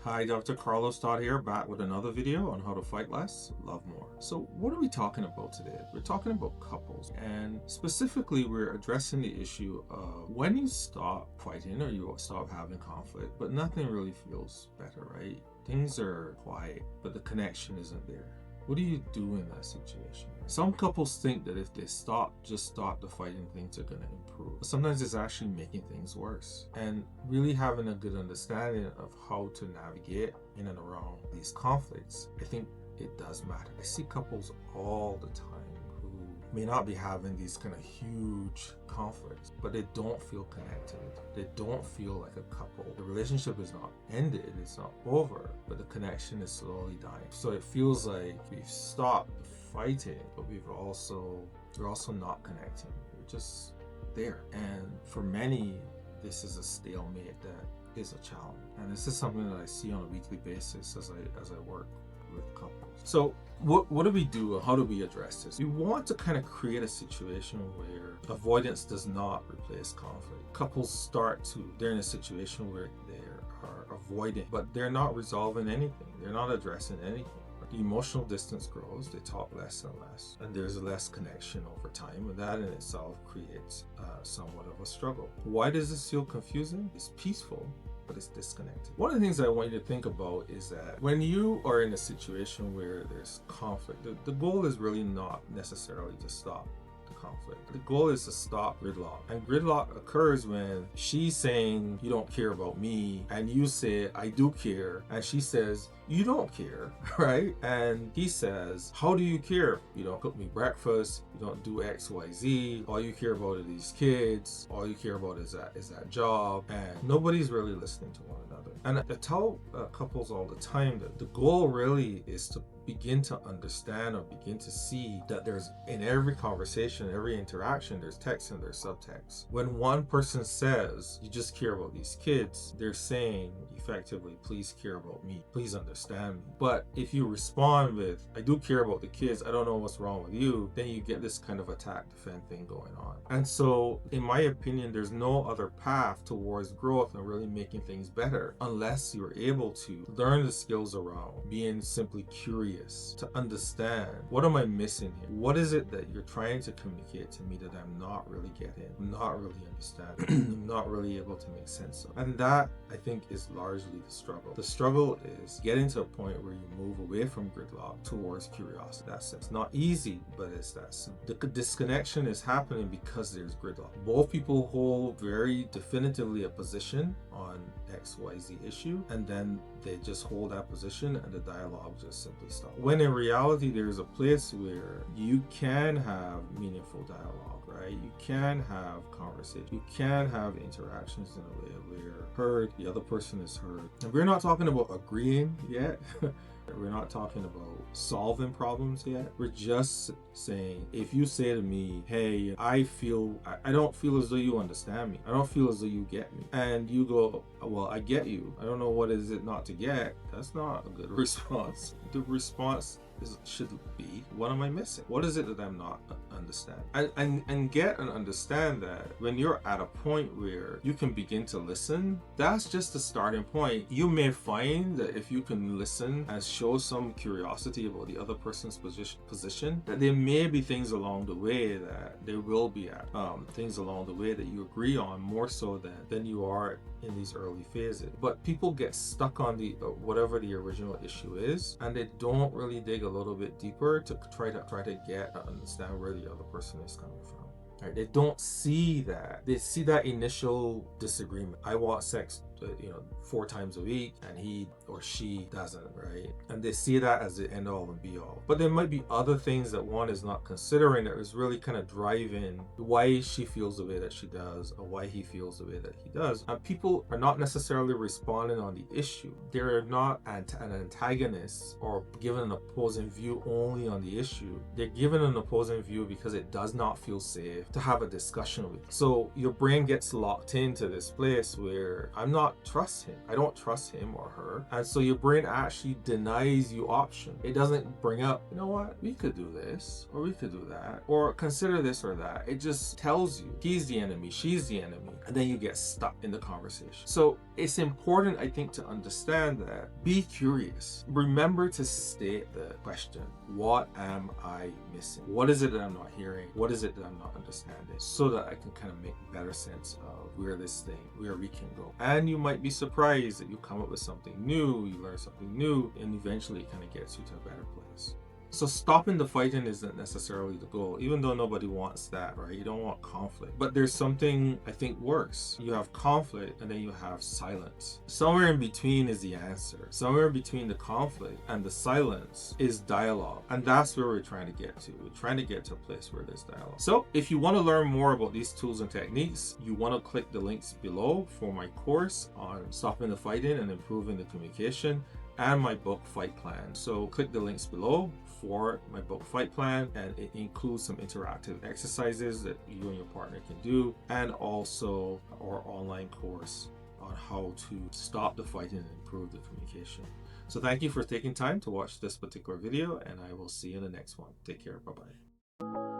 Hi, Dr. Carlos Todd here, back with another video on how to fight less, love more. So what are we talking about today? We're talking about couples, and specifically we're addressing the issue of when you stop fighting or you stop having conflict, but nothing really feels better, right? Things are quiet, but the connection isn't there. What do you do in that situation? Some couples think that if they just stop the fighting, things are going to improve. But sometimes it's actually making things worse. And really having a good understanding of how to navigate in and around these conflicts, I think it does matter. I see couples all the time who may not be having these kind of huge conflicts, but they don't feel connected. They don't feel like a couple. The relationship is not ended, it's not over, but the connection is slowly dying. So it feels like we've stopped fighting, but we're also not connecting. We're just there. And for many, this is a stalemate that is a challenge. And this is something that I see on a weekly basis as I work with couples. So what do we do? How do we address this? We want to kind of create a situation where avoidance does not replace conflict. Couples they're in a situation where they are avoiding, but they're not resolving anything. They're not addressing anything. The emotional distance grows, they talk less and less, and there's less connection over time, and that in itself creates somewhat of a struggle. Why does this feel confusing? It's peaceful, but it's disconnected. One of the things I want you to think about is that when you are in a situation where there's conflict, the goal is really not necessarily to stop the conflict. The goal is to stop gridlock. And gridlock occurs when she's saying, you don't care about me, and you say, I do care, and she says, you don't care, right? And he says, how do you care? You don't cook me breakfast, you don't do X, Y, Z, all you care about are these kids, all you care about is that job, and nobody's really listening to one another. And I tell couples all the time that the goal really is to begin to understand or begin to see that there's, in every conversation, every interaction, there's text and there's subtext. When one person says, you just care about these kids, they're saying effectively, please care about me, please understand me. But if you respond with, I do care about the kids, I don't know what's wrong with you, then you get this kind of attack defend thing going on. And so in my opinion, there's no other path towards growth and really making things better unless you're able to learn the skills around being simply curious, to understand, what am I missing here? What is it that you're trying to communicate to me that I'm not really getting, I'm not really understanding, I'm not really able to make sense of? And that, I think, is largely the struggle. The struggle is getting to a point where you move away from gridlock towards curiosity. It's not easy, but it's that simple. The disconnection is happening because there's gridlock. Both people hold very definitively a position on XYZ issue, and then they just hold that position and the dialogue just simply stops. When in reality, there's a place where you can have meaningful dialogue, right? You can have conversation. You can have interactions in a way where heard, the other person is heard. And we're not talking about agreeing yet. We're not talking about solving problems yet. We're just saying, if you say to me, hey, I don't feel as though you understand me. I don't feel as though you get me. And you go, well, I get you. I don't know what is it not to get. That's not a good response. The response should be, what am I missing? What is it that I'm not understanding? And get and understand that when you're at a point where you can begin to listen, that's just the starting point. You may find that if you can listen and show some curiosity about the other person's position, that there may be things along the way that there will be things along the way that you agree on more so than you are in these early phases. But people get stuck on the whatever the original issue is, and they don't really dig a little bit deeper to try to get and understand where the other person is coming from. Right? They don't see that. They see that initial disagreement. I want sex 4 times a week and he or she doesn't, right? And they see that as the end all and be all. But there might be other things that one is not considering that is really kind of driving why she feels the way that she does or why he feels the way that he does. And people are not necessarily responding on the issue. They're not an antagonist or given an opposing view only on the issue. They're given an opposing view because it does not feel safe to have a discussion with. So your brain gets locked into this place where I don't trust him or her, and so your brain actually denies you option. It doesn't bring up, you know what, we could do this or we could do that or consider this or that. It just tells you he's the enemy, she's the enemy, and then you get stuck in the conversation. So it's important, I think, to understand that be curious. Remember to state the question, what am I missing? What is it that I'm not hearing? What is it that I'm not understanding? So that I can kind of make better sense of where we can go. And you might be surprised that you come up with something new, you learn something new, and eventually it kind of gets you to a better place. So stopping the fighting isn't necessarily the goal, even though nobody wants that, right? You don't want conflict. But there's something I think worse. You have conflict and then you have silence. Somewhere in between is the answer. Somewhere between the conflict and the silence is dialogue. And that's where we're trying to get to. We're trying to get to a place where there's dialogue. So if you want to learn more about these tools and techniques, you want to click the links below for my course on stopping the fighting and improving the communication, and my book Fight Plan. So click the links below for my book Fight Plan, and it includes some interactive exercises that you and your partner can do, and also our online course on how to stop the fighting and improve the communication. So thank you for taking time to watch this particular video, and I will see you in the next one. Take care. Bye-bye.